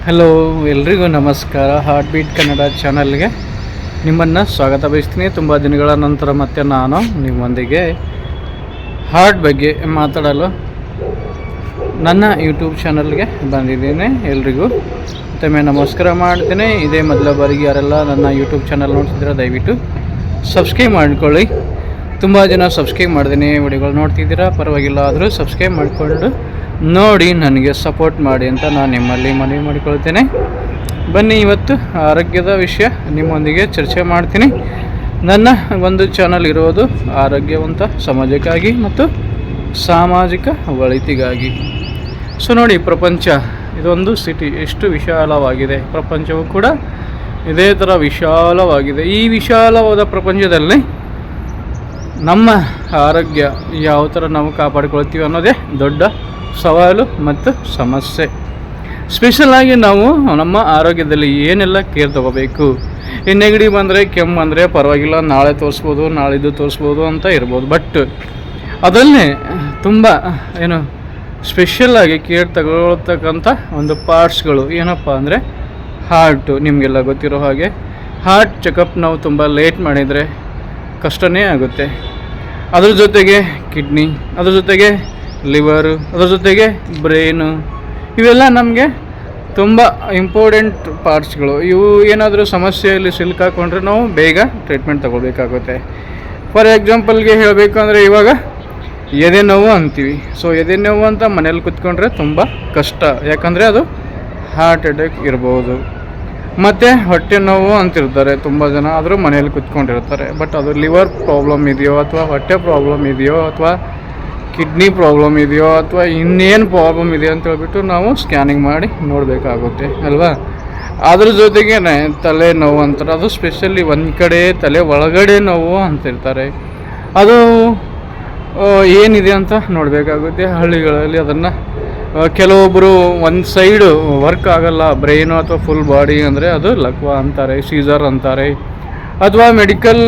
Hello, ಎಲ್ರಿಗೂ ನಮಸ್ಕಾರ. Heart beat Kannada ಚಾನಲ್ಗೆ ನಿಮ್ಮನ್ನು ಸ್ವಾಗತ ಬಯಸ್ತೀನಿ. ತುಂಬ ದಿನಗಳ ನಂತರ ಮತ್ತೆ ನಾನು ನಿಮ್ಮೊಂದಿಗೆ ಹಾರ್ಟ್ ಬಗ್ಗೆ ಮಾತಾಡಲು ನನ್ನ ಯೂಟ್ಯೂಬ್ ಚಾನಲ್ಗೆ ಬಂದಿದ್ದೀನಿ. ಎಲ್ರಿಗೂ ಮತ್ತೊಮ್ಮೆ ನಮಸ್ಕಾರ ಮಾಡ್ತೀನಿ. ಇದೇ ಮೊದಲ ಬಾರಿಗೆ ಯಾರೆಲ್ಲ ನನ್ನ ಯೂಟ್ಯೂಬ್ ಚಾನಲ್ ನೋಡ್ತಿದ್ದೀರ ದಯವಿಟ್ಟು ಸಬ್ಸ್ಕ್ರೈಬ್ ಮಾಡ್ಕೊಳ್ಳಿ. ತುಂಬ ಜನ ಸಬ್ಸ್ಕ್ರೈಬ್ ಮಾಡ್ತೀನಿ, ವಿಡಿಯೋಗಳು ನೋಡ್ತಿದ್ದೀರಾ, ಪರವಾಗಿಲ್ಲ. ಆದರೂ ಸಬ್ಸ್ಕ್ರೈಬ್ ಮಾಡಿಕೊಂಡು ನೋಡಿ ನನಗೆ ಸಪೋರ್ಟ್ ಮಾಡಿ ಅಂತ ನಾನು ನಿಮ್ಮಲ್ಲಿ ಮನವಿ ಮಾಡಿಕೊಳ್ತೇನೆ. ಬನ್ನಿ, ಇವತ್ತು ಆರೋಗ್ಯದ ವಿಷಯ ನಿಮ್ಮೊಂದಿಗೆ ಚರ್ಚೆ ಮಾಡ್ತೀನಿ. ನನ್ನ ಒಂದು ಚಾನಲ್ ಇರೋದು ಆರೋಗ್ಯವಂತ ಸಮಾಜಕ್ಕಾಗಿ ಮತ್ತು ಸಾಮಾಜಿಕ ಒಳಿತಿಗಾಗಿ. ಸೊ ನೋಡಿ, ಪ್ರಪಂಚ ಇದೊಂದು ಸಿಟಿ ಎಷ್ಟು ವಿಶಾಲವಾಗಿದೆ. ಪ್ರಪಂಚವು ಕೂಡ ಇದೇ ಥರ ವಿಶಾಲವಾಗಿದೆ. ಈ ವಿಶಾಲವಾದ ಪ್ರಪಂಚದಲ್ಲಿ ನಮ್ಮ ಆರೋಗ್ಯ ಯಾವ ಥರ ನಾವು ಕಾಪಾಡಿಕೊಳ್ತೀವಿ ಅನ್ನೋದೇ ದೊಡ್ಡ ಸವಾಲು ಮತ್ತು ಸಮಸ್ಯೆ. ಸ್ಪೆಷಲಾಗಿ ನಾವು ನಮ್ಮ ಆರೋಗ್ಯದಲ್ಲಿ ಏನೆಲ್ಲ ಕೇರ್ ತೊಗೋಬೇಕು. ಈ ನೆಗಡಿ ಬಂದರೆ, ಕೆಮ್ಮು ಬಂದರೆ ಪರವಾಗಿಲ್ಲ, ನಾಳೆ ತೋರಿಸ್ಬೋದು, ನಾಳಿದ್ದು ತೋರಿಸ್ಬೋದು ಅಂತ ಇರ್ಬೋದು. ಬಟ್ ಅದನ್ನೇ ತುಂಬ ಸ್ಪೆಷಲಾಗಿ ಕೇರ್ ತಗೊಳ್ತಕ್ಕಂಥ ಒಂದು ಪಾರ್ಟ್ಸ್ಗಳು ಏನಪ್ಪ ಅಂದರೆ ಹಾರ್ಟು. ನಿಮಗೆಲ್ಲ ಗೊತ್ತಿರೋ ಹಾಗೆ ಹಾರ್ಟ್ ಚೆಕಪ್ ನಾವು ತುಂಬ ಲೇಟ್ ಮಾಡಿದರೆ ಕಷ್ಟನೇ ಆಗುತ್ತೆ. ಅದ್ರ ಜೊತೆಗೆ ಕಿಡ್ನಿ, ಅದ್ರ ಜೊತೆಗೆ ಲಿವರು, ಅದ್ರ ಜೊತೆಗೆ ಬ್ರೈನು, ಇವೆಲ್ಲ ನಮಗೆ ತುಂಬ ಇಂಪಾರ್ಟೆಂಟ್ ಪಾರ್ಟ್ಸ್ಗಳು. ಇವು ಏನಾದರೂ ಸಮಸ್ಯೆಯಲ್ಲಿ ಸಿಲುಕಾಕೊಂಡ್ರೆ ನಾವು ಬೇಗ ಟ್ರೀಟ್ಮೆಂಟ್ ತಗೋಬೇಕಾಗುತ್ತೆ. ಫಾರ್ ಎಕ್ಸಾಂಪಲ್ಗೆ ಹೇಳಬೇಕು ಅಂದರೆ, ಇವಾಗ ಎದೆ ನೋವು ಅಂತೀವಿ. ಸೊ ಎದೆ ನೋವು ಅಂತ ಮನೇಲಿ ಕೂತ್ಕೊಂಡ್ರೆ ತುಂಬ ಕಷ್ಟ, ಯಾಕಂದರೆ ಅದು ಹಾರ್ಟ್ ಅಟ್ಯಾಕ್ ಇರ್ಬೋದು. ಮತ್ತು ಹೊಟ್ಟೆ ನೋವು ಅಂತಿರ್ತಾರೆ ತುಂಬ ಜನ, ಆದರೂ ಮನೇಲಿ ಕೂತ್ಕೊಂಡಿರ್ತಾರೆ. ಬಟ್ ಅದು ಲಿವರ್ ಪ್ರಾಬ್ಲಮ್ ಇದೆಯೋ ಅಥವಾ ಹೊಟ್ಟೆ ಪ್ರಾಬ್ಲಮ್ ಇದೆಯೋ ಅಥವಾ ಕಿಡ್ನಿ ಪ್ರಾಬ್ಲಮ್ ಇದೆಯೋ ಅಥವಾ ಇನ್ನೇನು ಪ್ರಾಬ್ಲಮ್ ಇದೆ ಅಂತ ಹೇಳ್ಬಿಟ್ಟು ನಾವು ಸ್ಕ್ಯಾನಿಂಗ್ ಮಾಡಿ ನೋಡಬೇಕಾಗುತ್ತೆ ಅಲ್ವಾ. ಅದ್ರ ಜೊತೆಗೆ ತಲೆ ನೋವು ಅಂತಾರೆ. ಅದು ಸ್ಪೆಷಲಿ ಒಂದು ಕಡೆ ತಲೆ ಒಳಗಡೆ ನೋವು ಅಂತಿರ್ತಾರೆ. ಅದು ಏನಿದೆ ಅಂತ ನೋಡಬೇಕಾಗುತ್ತೆ. ಹಳ್ಳಿಗಳಲ್ಲಿ ಅದನ್ನು ಕೆಲವೊಬ್ಬರು ಒಂದು ಸೈಡು ವರ್ಕ್ ಆಗಲ್ಲ, ಬ್ರೈನು ಅಥವಾ ಫುಲ್ ಬಾಡಿ ಅಂದರೆ ಅದು ಲಕ್ವಾ ಅಂತಾರೆ, ಸೀಸರ್ ಅಂತಾರೆ. ಅಥವಾ ಮೆಡಿಕಲ್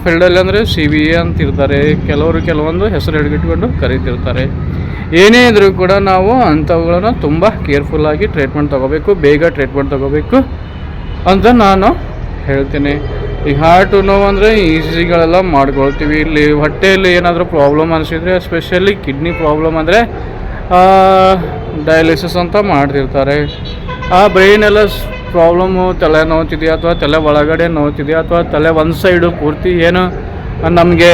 ಫೀಲ್ಡಲ್ಲಿ ಅಂದರೆ CBA ಅಂತಿರ್ತಾರೆ. ಕೆಲವೊಂದು ಹೆಸರು ಹಿಡಿದಿಟ್ಕೊಂಡು ಕರೀತಿರ್ತಾರೆ. ಏನೇ ಇದ್ರೂ ಕೂಡ ನಾವು ಅಂಥವುಗಳನ್ನು ತುಂಬ ಕೇರ್ಫುಲ್ಲಾಗಿ ಟ್ರೀಟ್ಮೆಂಟ್ ತೊಗೋಬೇಕು, ಬೇಗ ಟ್ರೀಟ್ಮೆಂಟ್ ತೊಗೋಬೇಕು ಅಂತ ನಾನು ಹೇಳ್ತೀನಿ. ಈ ಹಾರ್ಟು ನೋವು ಅಂದರೆ ಈಸಿಗಳೆಲ್ಲ ಮಾಡ್ಕೊಳ್ತೀವಿ. ಇಲ್ಲಿ ಹೊಟ್ಟೆಯಲ್ಲಿ ಏನಾದರೂ ಪ್ರಾಬ್ಲಮ್ ಅನಿಸಿದರೆ, ಎಸ್ಪೆಷಲಿ ಕಿಡ್ನಿ ಪ್ರಾಬ್ಲಮ್ ಅಂದರೆ ಡಯಾಲಿಸಿಸ್ ಅಂತ ಮಾಡ್ತಿರ್ತಾರೆ. ಆ ಬ್ರೈನೆಲ್ಲ ಪ್ರಾಬ್ಲಮ್ಮು, ತಲೆ ನೋವ್ತಿದೆಯಾ ಅಥವಾ ತಲೆ ಒಳಗಡೆ ನೋವ್ತಿದೆಯಾ ಅಥವಾ ತಲೆ ಒಂದು ಸೈಡು ಪೂರ್ತಿ ಏನೋ ನಮಗೆ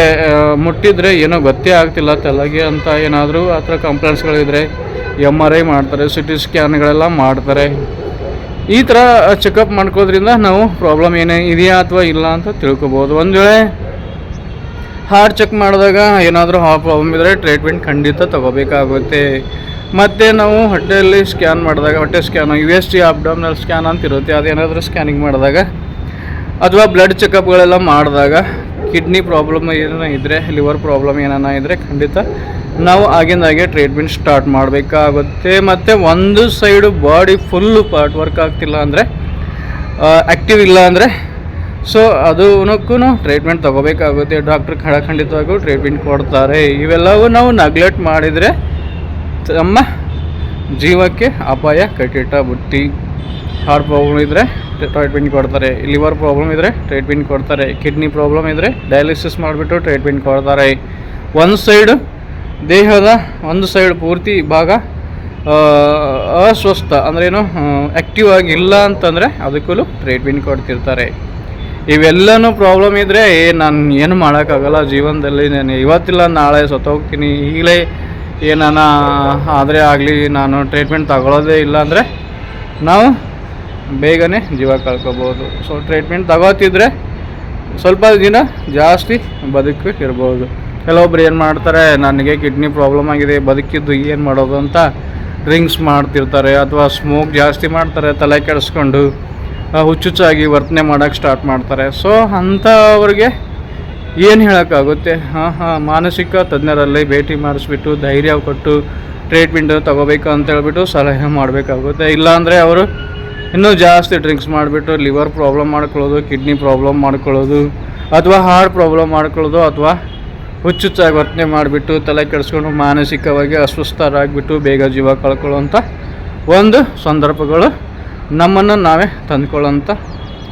ಮುಟ್ಟಿದರೆ ಏನೋ ಗೊತ್ತೇ ಆಗ್ತಿಲ್ಲ ತಲೆಗೆ ಅಂತ ಏನಾದರೂ ಆ ಥರ ಕಂಪ್ಲೇಂಟ್ಸ್ಗಳಿದ್ರೆ MRI ಮಾಡ್ತಾರೆ, CT ಸ್ಕ್ಯಾನ್ಗಳೆಲ್ಲ ಮಾಡ್ತಾರೆ. ಈ ಥರ ಚೆಕಪ್ ಮಾಡ್ಕೋದ್ರಿಂದ ನಾವು ಪ್ರಾಬ್ಲಮ್ ಏನೇ ಇದೆಯಾ ಅಥವಾ ಇಲ್ಲ ಅಂತ ತಿಳ್ಕೊಬೋದು. ಒಂದು ವೇಳೆ ಹಾರ್ಟ್ ಚೆಕ್ ಮಾಡಿದಾಗ ಏನಾದರೂ ಪ್ರಾಬ್ಲಮ್ ಇದ್ದರೆ ಟ್ರೀಟ್ಮೆಂಟ್ ಖಂಡಿತ ತೊಗೋಬೇಕಾಗುತ್ತೆ. ಮತ್ತು ನಾವು ಹೊಟ್ಟೆಯಲ್ಲಿ ಸ್ಕ್ಯಾನ್ ಮಾಡಿದಾಗ, ಹೊಟ್ಟೆ ಸ್ಕ್ಯಾನ್ USG ಅಬ್ಡಾಮಿನಲ್ ಸ್ಕ್ಯಾನ್ ಅಂತ ಇರುತ್ತೆ, ಅದೇನಾದರೂ ಸ್ಕ್ಯಾನಿಂಗ್ ಮಾಡಿದಾಗ ಅಥವಾ ಬ್ಲಡ್ ಚೆಕಪ್ಗಳೆಲ್ಲ ಮಾಡಿದಾಗ ಕಿಡ್ನಿ ಪ್ರಾಬ್ಲಮ್ ಏನಾರ ಇದ್ದರೆ, ಲಿವರ್ ಪ್ರಾಬ್ಲಮ್ ಏನಾರ ಇದ್ದರೆ ಖಂಡಿತ ನಾವು ಆಗಿಂದಾಗೆ ಟ್ರೀಟ್ಮೆಂಟ್ ಸ್ಟಾರ್ಟ್ ಮಾಡಬೇಕಾಗುತ್ತೆ. ಮತ್ತು ಒಂದು side body full part work ಆಗ್ತಿಲ್ಲ ಅಂದರೆ, ಆ್ಯಕ್ಟಿವ್ ಇಲ್ಲ ಅಂದರೆ, ಸೊ ಅದಕ್ಕೂ ಟ್ರೀಟ್ಮೆಂಟ್ ತೊಗೋಬೇಕಾಗುತ್ತೆ. ಡಾಕ್ಟ್ರ್ ಖಂಡಿತವಾಗೂ ಟ್ರೀಟ್ಮೆಂಟ್ ಕೊಡ್ತಾರೆ. ಇವೆಲ್ಲವೂ ನಾವು ನೆಗ್ಲೆಕ್ಟ್ ಮಾಡಿದರೆ ನಮ್ಮ ಜೀವಕ್ಕೆ ಅಪಾಯ ಕಟ್ಟಿಟ್ಟ ಬುತ್ತಿ. ಹಾರ್ಟ್ ಪ್ರಾಬ್ಲಮ್ ಇದ್ದರೆ ಟ್ರೀಟ್ಮೆಂಟ್ ಕೊಡ್ತಾರೆ, ಲಿವರ್ ಪ್ರಾಬ್ಲಮ್ ಇದ್ದರೆ ಟ್ರೀಟ್ಮೆಂಟ್ ಕೊಡ್ತಾರೆ, ಕಿಡ್ನಿ ಪ್ರಾಬ್ಲಮ್ ಇದ್ದರೆ ಡಯಾಲಿಸಿಸ್ ಮಾಡಿಬಿಟ್ಟು ಟ್ರೀಟ್ಮೆಂಟ್ ಕೊಡ್ತಾರೆ. ಒಂದು ಸೈಡು ದೇಹದ ಒಂದು ಸೈಡ್ ಪೂರ್ತಿ ಭಾಗ ಅಸ್ವಸ್ಥ ಅಂದ್ರೇನು, ಆ್ಯಕ್ಟಿವ್ ಆಗಿಲ್ಲ ಅಂತಂದರೆ ಅದಕ್ಕೂ ಟ್ರೀಟ್ಮೆಂಟ್ ಕೊಡ್ತಿರ್ತಾರೆ. ಇವೆಲ್ಲನೂ ಪ್ರಾಬ್ಲಮ್ ಇದ್ದರೆ ನಾನು ಏನು ಮಾಡೋಕ್ಕಾಗಲ್ಲ ಜೀವನದಲ್ಲಿ, ನಾನು ಇವತ್ತಿಲ್ಲ ನಾಳೆ ಸತ್ತೋಗ್ತೀನಿ, ಈಗಲೇ ಏನಾನ ಆದರೆ ಆಗಲಿ ನಾನು ಟ್ರೀಟ್ಮೆಂಟ್ ತಗೊಳ್ಳೋದೇ ಇಲ್ಲ ಅಂದರೆ ನಾವು ಬೇಗನೆ ಜೀವ ಕಳ್ಕೊಬೋದು. ಸೊ ಟ್ರೀಟ್ಮೆಂಟ್ ತಗೋತಿದ್ರೆ ಸ್ವಲ್ಪ ದಿನ ಜಾಸ್ತಿ ಬದುಕು ಇರ್ಬೋದು. ಕೆಲವೊಬ್ರು ಏನು ಮಾಡ್ತಾರೆ, ನನಗೆ ಕಿಡ್ನಿ ಪ್ರಾಬ್ಲಮ್ ಆಗಿದೆ, ಬದುಕಿದ್ದು ಏನು ಮಾಡೋದು ಅಂತ ಡ್ರಿಂಕ್ಸ್ ಮಾಡ್ತಿರ್ತಾರೆ ಅಥವಾ ಸ್ಮೋಕ್ ಜಾಸ್ತಿ ಮಾಡ್ತಾರೆ, ತಲೆ ಕೆಡಿಸ್ಕೊಂಡು ಹುಚ್ಚುಚ್ಚಾಗಿ ವರ್ತನೆ ಮಾಡೋಕ್ಕೆ ಸ್ಟಾರ್ಟ್ ಮಾಡ್ತಾರೆ. ಸೊ ಅಂಥವ್ರಿಗೆ ಏನು ಹೇಳೋಕ್ಕಾಗುತ್ತೆ. ಮಾನಸಿಕ ತಜ್ಞರಲ್ಲಿ ಭೇಟಿ ಮಾಡಿಸ್ಬಿಟ್ಟು ಧೈರ್ಯ ಕೊಟ್ಟು ಟ್ರೀಟ್ಮೆಂಟ್ ತೊಗೋಬೇಕು ಅಂತ ಹೇಳ್ಬಿಟ್ಟು ಸಲಹೆ ಮಾಡಬೇಕಾಗುತ್ತೆ. ಇಲ್ಲಾಂದರೆ ಅವರು ಇನ್ನೂ ಜಾಸ್ತಿ ಡ್ರಿಂಕ್ಸ್ ಮಾಡಿಬಿಟ್ಟು ಲಿವರ್ ಪ್ರಾಬ್ಲಮ್ ಮಾಡ್ಕೊಳ್ಳೋದು, ಕಿಡ್ನಿ ಪ್ರಾಬ್ಲಮ್ ಮಾಡ್ಕೊಳ್ಳೋದು ಅಥವಾ ಹಾರ್ಟ್ ಪ್ರಾಬ್ಲಮ್ ಮಾಡ್ಕೊಳ್ಳೋದು ಅಥವಾ ಹುಚ್ಚುಚ್ಚಾಗಿ ವರ್ತನೆ ಮಾಡಿಬಿಟ್ಟು ತಲೆ ಕೆಡಿಸ್ಕೊಂಡು ಮಾನಸಿಕವಾಗಿ ಅಸ್ವಸ್ಥರಾಗಿಬಿಟ್ಟು ಬೇಗ ಜೀವ ಕಳ್ಕೊಳ್ಳೋಂಥ ಒಂದು ಸಂದರ್ಭಗಳು ನಮ್ಮನ್ನು ನಾವೇ ತಂದ್ಕೊಳ್ಳೋಂಥ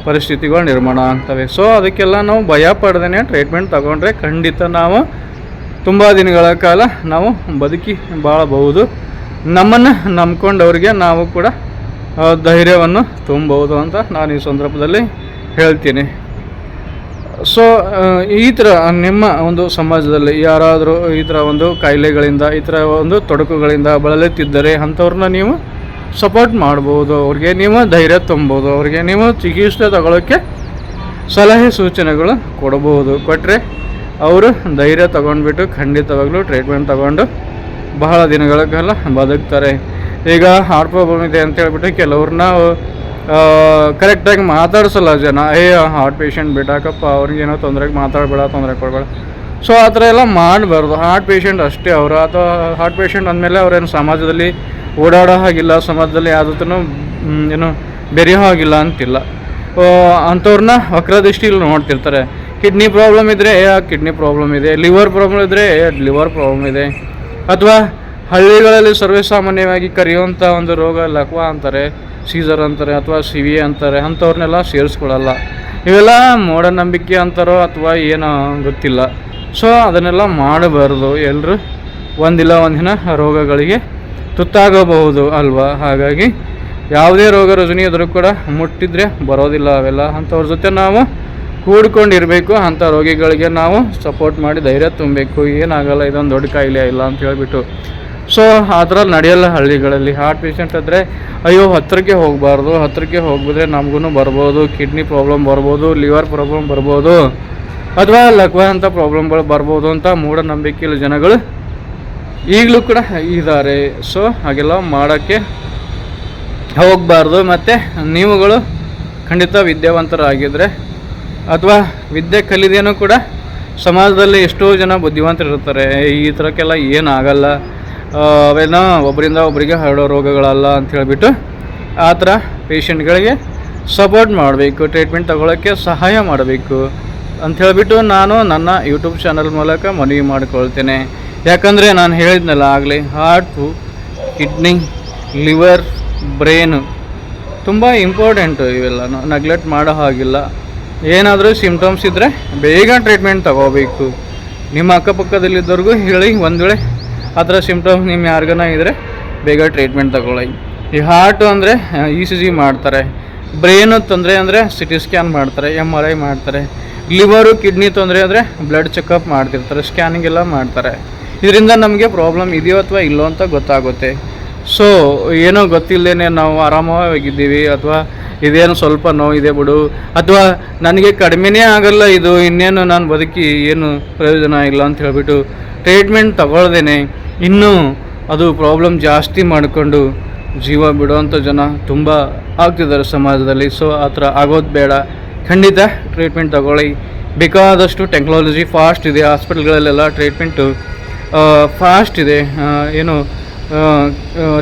ಪರಿಸ್ಥಿತಿಗಳು ನಿರ್ಮಾಣ ಆಗ್ತವೆ. ಸೊ ಅದಕ್ಕೆಲ್ಲ ನಾವು ಭಯ ಪಡ್ದೇ ಟ್ರೀಟ್ಮೆಂಟ್ ತಗೊಂಡ್ರೆ ಖಂಡಿತ ನಾವು ತುಂಬ ದಿನಗಳ ಕಾಲ ನಾವು ಬದುಕಿ ಬಾಳಬಹುದು. ನಮ್ಮನ್ನು ನಂಬ್ಕೊಂಡವ್ರಿಗೆ ನಾವು ಕೂಡ ಧೈರ್ಯವನ್ನು ತುಂಬಬಹುದು ಅಂತ ನಾನು ಈ ಸಂದರ್ಭದಲ್ಲಿ ಹೇಳ್ತೀನಿ. ಸೊ ಈ ಥರ ನಿಮ್ಮ ಒಂದು ಸಮಾಜದಲ್ಲಿ ಯಾರಾದರೂ ಈ ಥರ ಒಂದು ಕಾಯಿಲೆಗಳಿಂದ ಈ ಥರ ಒಂದು ತೊಡಕುಗಳಿಂದ ಬಳಲುತ್ತಿದ್ದರೆ ಅಂಥವ್ರನ್ನ ನೀವು ಸಪೋರ್ಟ್ ಮಾಡ್ಬೋದು. ಅವ್ರಿಗೆ ನೀವು ಧೈರ್ಯ ತುಂಬೋದು. ಅವ್ರಿಗೆ ನೀವು ಚಿಕಿತ್ಸೆ ತಗೊಳ್ಳೋಕ್ಕೆ ಸಲಹೆ ಸೂಚನೆಗಳು ಕೊಡ್ಬೋದು. ಕೊಟ್ಟರೆ ಅವರು ಧೈರ್ಯ ತೊಗೊಂಡ್ಬಿಟ್ಟು ಖಂಡಿತವಾಗ್ಲೂ ಟ್ರೀಟ್ಮೆಂಟ್ ತೊಗೊಂಡು ಬಹಳ ದಿನಗಳ ಕಾಲ ಬದುಕ್ತಾರೆ. ಈಗ ಹಾರ್ಟ್ ಪ್ರಾಬ್ಲಮ್ ಇದೆ ಅಂತ ಹೇಳ್ಬಿಟ್ಟು ಕೆಲವ್ರನ್ನ ಕರೆಕ್ಟಾಗಿ ಮಾತಾಡಿಸಲ್ಲ ಜನ. ಹಾರ್ಟ್ ಪೇಷಂಟ್ ಬಿಟ್ಟಾಕಪ್ಪ, ಅವ್ರಿಗೇನೋ ತೊಂದರೆಗೆ ಮಾತಾಡಬೇಡ, ತೊಂದರೆ ಕೊಡಬೇಡ. ಸೊ ಆ ಥರ ಎಲ್ಲ ಮಾಡಬಾರ್ದು. ಹಾರ್ಟ್ ಪೇಷಂಟ್ ಅಷ್ಟೇ ಅವರು. ಅಥವಾ ಹಾರ್ಟ್ ಪೇಷಂಟ್ ಅಂದಮೇಲೆ ಅವ್ರೇನು ಸಮಾಜದಲ್ಲಿ ಓಡಾಡೋ ಹಾಗಿಲ್ಲ, ಸಮಾಜದಲ್ಲಿ ಯಾವುದೂ ಏನು ಬೆರೆಯೋ ಹಾಗಿಲ್ಲ ಅಂತಿಲ್ಲ. ಅಂಥವ್ರನ್ನ ವಕ್ರದೃಷ್ಟಿಯಲ್ಲಿ ನೋಡ್ತಿರ್ತಾರೆ. ಕಿಡ್ನಿ ಪ್ರಾಬ್ಲಮ್ ಇದ್ದರೆ ಕಿಡ್ನಿ ಪ್ರಾಬ್ಲಮ್ ಇದೆ, ಲಿವರ್ ಪ್ರಾಬ್ಲಮ್ ಇದ್ದರೆ ಲಿವರ್ ಪ್ರಾಬ್ಲಮ್ ಇದೆ. ಅಥವಾ ಹಳ್ಳಿಗಳಲ್ಲಿ ಸರ್ವೇಸಾಮಾನ್ಯವಾಗಿ ಕರೆಯುವಂಥ ಒಂದು ರೋಗ ಲಕ್ವಾ ಅಂತಾರೆ, ಸೀಸರ್ ಅಂತಾರೆ, ಅಥವಾ ಸಿವಿ ಅಂತಾರೆ. ಅಂಥವ್ರನ್ನೆಲ್ಲ ಸೇರಿಸ್ಕೊಳ್ಳಲ್ಲ. ಇವೆಲ್ಲ ಮೂಢನಂಬಿಕೆ ಅಂತಾರೋ ಅಥವಾ ಏನೋ ಗೊತ್ತಿಲ್ಲ. ಸೊ ಅದನ್ನೆಲ್ಲ ಮಾಡಬಾರ್ದು. ಎಲ್ಲರೂ ಒಂದಿಲ್ಲ ಒಂದಿನ ರೋಗಗಳಿಗೆ ತುತ್ತಾಗಬಹುದು ಅಲ್ವಾ. ಹಾಗಾಗಿ ಯಾವುದೇ ರೋಗ ರುಜಿನ ಎದುರು ಕೂಡ ಮುಟ್ಟಿದ್ರೆ ಬರೋದಿಲ್ಲ ಅವೆಲ್ಲ. ಅಂಥವ್ರ ಜೊತೆ ನಾವು ಕೂಡ್ಕೊಂಡಿರಬೇಕು. ಅಂಥ ರೋಗಿಗಳಿಗೆ ನಾವು ಸಪೋರ್ಟ್ ಮಾಡಿ ಧೈರ್ಯ ತುಂಬಬೇಕು. ಏನಾಗಲ್ಲ, ಇದೊಂದು ದೊಡ್ಡ ಕಾಯಿಲೆ ಇಲ್ಲ ಅಂತ ಹೇಳಿಬಿಟ್ಟು. ಸೊ ಆ ಥರ ನಡೆಯಲ್ಲ ಹಳ್ಳಿಗಳಲ್ಲಿ. ಹಾರ್ಟ್ ಪೇಷಂಟ್ ಆದರೆ ಅಯ್ಯೋ ಹತ್ತಿರಕ್ಕೆ ಹೋಗಬಾರ್ದು, ಹತ್ತಿರಕ್ಕೆ ಹೋಗಿದ್ರೆ ನಮಗೂ ಬರ್ಬೋದು, ಕಿಡ್ನಿ ಪ್ರಾಬ್ಲಮ್ ಬರ್ಬೋದು, ಲಿವರ್ ಪ್ರಾಬ್ಲಮ್ ಬರ್ಬೋದು, ಅಥವಾ ಲಕ್ವ ಅಂಥ ಪ್ರಾಬ್ಲಮ್ಗಳು ಬರ್ಬೋದು ಅಂತ ಮೂಢನಂಬಿಕೆಯಲ್ಲಿ ಜನಗಳು ಈಗಲೂ ಕೂಡ ಇದ್ದಾರೆ. ಸೊ ಹಾಗೆಲ್ಲ ಮಾಡೋಕ್ಕೆ ಹೋಗಬಾರ್ದು. ಮತ್ತು ನೀವುಗಳು ಖಂಡಿತ ವಿದ್ಯಾವಂತರಾಗಿದ್ದರೆ ಅಥವಾ ವಿದ್ಯೆ ಕಲಿದೇನೂ ಕೂಡ ಸಮಾಜದಲ್ಲಿ ಎಷ್ಟೋ ಜನ ಬುದ್ಧಿವಂತರಿರ್ತಾರೆ. ಈ ಥರಕ್ಕೆಲ್ಲ ಏನಾಗಲ್ಲ, ಅವೇನೋ ಒಬ್ಬರಿಂದ ಒಬ್ಬರಿಗೆ ಹರಡೋ ರೋಗಗಳಲ್ಲ ಅಂತ ಹೇಳಿಬಿಟ್ಟು ಆ ಥರ ಪೇಷಂಟ್ಗಳಿಗೆ ಸಪೋರ್ಟ್ ಮಾಡಬೇಕು, ಟ್ರೀಟ್ಮೆಂಟ್ ತಗೊಳ್ಳೋಕ್ಕೆ ಸಹಾಯ ಮಾಡಬೇಕು ಅಂತ ಹೇಳಿಬಿಟ್ಟು ನಾನು ನನ್ನ ಯೂಟ್ಯೂಬ್ ಚಾನಲ್ ಮೂಲಕ ಮನವಿ ಮಾಡಿಕೊಳ್ತೇನೆ. ಯಾಕಂದರೆ ನಾನು ಹೇಳಿದ್ನಲ್ಲ ಆಗಲೇ, ಹಾರ್ಟು, ಕಿಡ್ನಿ, ಲಿವರ್, ಬ್ರೈನು ತುಂಬ ಇಂಪಾರ್ಟೆಂಟು. ಇವೆಲ್ಲ ನೆಗ್ಲೆಕ್ಟ್ ಮಾಡೋ ಹಾಗಿಲ್ಲ. ಏನಾದರೂ ಸಿಮ್ಟಮ್ಸ್ ಇದ್ದರೆ ಬೇಗ ಟ್ರೀಟ್ಮೆಂಟ್ ತಗೋಬೇಕು. ನಿಮ್ಮ ಅಕ್ಕಪಕ್ಕದಲ್ಲಿದ್ದವ್ರಿಗೂ ಹೇಳಿ, ಒಂದು ವೇಳೆ ಆ ಥರ ಸಿಮ್ಟಮ್ಸ್ ನಿಮ್ಮ ಯಾರಿಗಾನ ಇದ್ದರೆ ಬೇಗ ಟ್ರೀಟ್ಮೆಂಟ್ ತಗೊಳ್ಳಿ. ಈ ಹಾರ್ಟು ಅಂದರೆ ECG ಮಾಡ್ತಾರೆ. ಬ್ರೈನು ತೊಂದರೆ ಅಂದರೆ CT ಸ್ಕ್ಯಾನ್ ಮಾಡ್ತಾರೆ, MRI ಮಾಡ್ತಾರೆ. ಲಿವರು, ಕಿಡ್ನಿ ತೊಂದರೆ ಅಂದರೆ ಬ್ಲಡ್ ಚೆಕಪ್ ಮಾಡ್ತಿರ್ತಾರೆ, ಸ್ಕ್ಯಾನಿಂಗ್ ಎಲ್ಲ ಮಾಡ್ತಾರೆ. ಇದರಿಂದ ನಮಗೆ ಪ್ರಾಬ್ಲಮ್ ಇದೆಯೋ ಅಥವಾ ಇಲ್ಲೋ ಅಂತ ಗೊತ್ತಾಗುತ್ತೆ. ಸೊ ಏನೋ ಗೊತ್ತಿಲ್ಲದೇ ನಾವು ಆರಾಮವಾಗಿದ್ದೀವಿ, ಅಥವಾ ಇದೇನು ಸ್ವಲ್ಪ ನೋವಿದೆ ಬಿಡು, ಅಥವಾ ನನಗೆ ಕಡಿಮೆನೇ ಆಗಲ್ಲ ಇದು, ಇನ್ನೇನು ನಾನು ಬದುಕಿ ಏನು ಪ್ರಯೋಜನ ಇಲ್ಲ ಅಂತ ಹೇಳಿಬಿಟ್ಟು ಟ್ರೀಟ್ಮೆಂಟ್ ತಗೊಳ್ದೇನೆ ಇನ್ನೂ ಅದು ಪ್ರಾಬ್ಲಮ್ ಜಾಸ್ತಿ ಮಾಡಿಕೊಂಡು ಜೀವ ಬಿಡುವಂಥ ಜನ ತುಂಬ ಆಗ್ತಿದ್ದಾರೆ ಸಮಾಜದಲ್ಲಿ. ಸೊ ಆ ಥರ ಆಗೋದು ಬೇಡ. ಖಂಡಿತ ಟ್ರೀಟ್ಮೆಂಟ್ ತಗೊಳ್ಳಿ. ಬೇಕಾದಷ್ಟು ಟೆಕ್ನಾಲಜಿ ಫಾಸ್ಟ್ ಇದೆ. ಹಾಸ್ಪಿಟಲ್ಗಳಲ್ಲೆಲ್ಲ ಟ್ರೀಟ್ಮೆಂಟು ಫಾಸ್ಟ್ ಇದೆ. ಏನು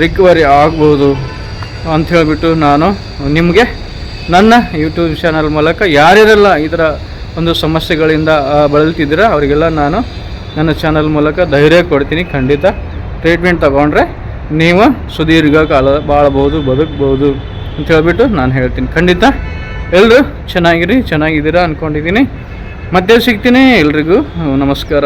ರಿಕವರಿ ಆಗ್ಬೋದು ಅಂತ ಹೇಳಿಬಿಟ್ಟು ನಾನು ನಿಮಗೆ ನನ್ನ ಯೂಟ್ಯೂಬ್ ಚಾನಲ್ ಮೂಲಕ ಯಾರ್ಯಾರೆಲ್ಲ ಈ ಥರ ಒಂದು ಸಮಸ್ಯೆಗಳಿಂದ ಬಳಲ್ತಿದ್ದೀರ ಅವರಿಗೆಲ್ಲ ನಾನು ನನ್ನ ಚಾನಲ್ ಮೂಲಕ ಧೈರ್ಯ ಕೊಡ್ತೀನಿ. ಖಂಡಿತ ಟ್ರೀಟ್ಮೆಂಟ್ ತಗೊಂಡ್ರೆ ನೀವು ಸುದೀರ್ಘ ಕಾಲ ಬಾಳಬಹುದು, ಬದುಕ್ಬೋದು ಅಂತ ಹೇಳ್ಬಿಟ್ಟು ನಾನು ಹೇಳ್ತೀನಿ. ಖಂಡಿತ ಎಲ್ಲರೂ ಚೆನ್ನಾಗಿದ್ದೀರಾ ಅಂದ್ಕೊಂಡಿದ್ದೀನಿ. ಮತ್ತೆ ಸಿಗ್ತೀನಿ. ಎಲ್ರಿಗೂ ನಮಸ್ಕಾರ.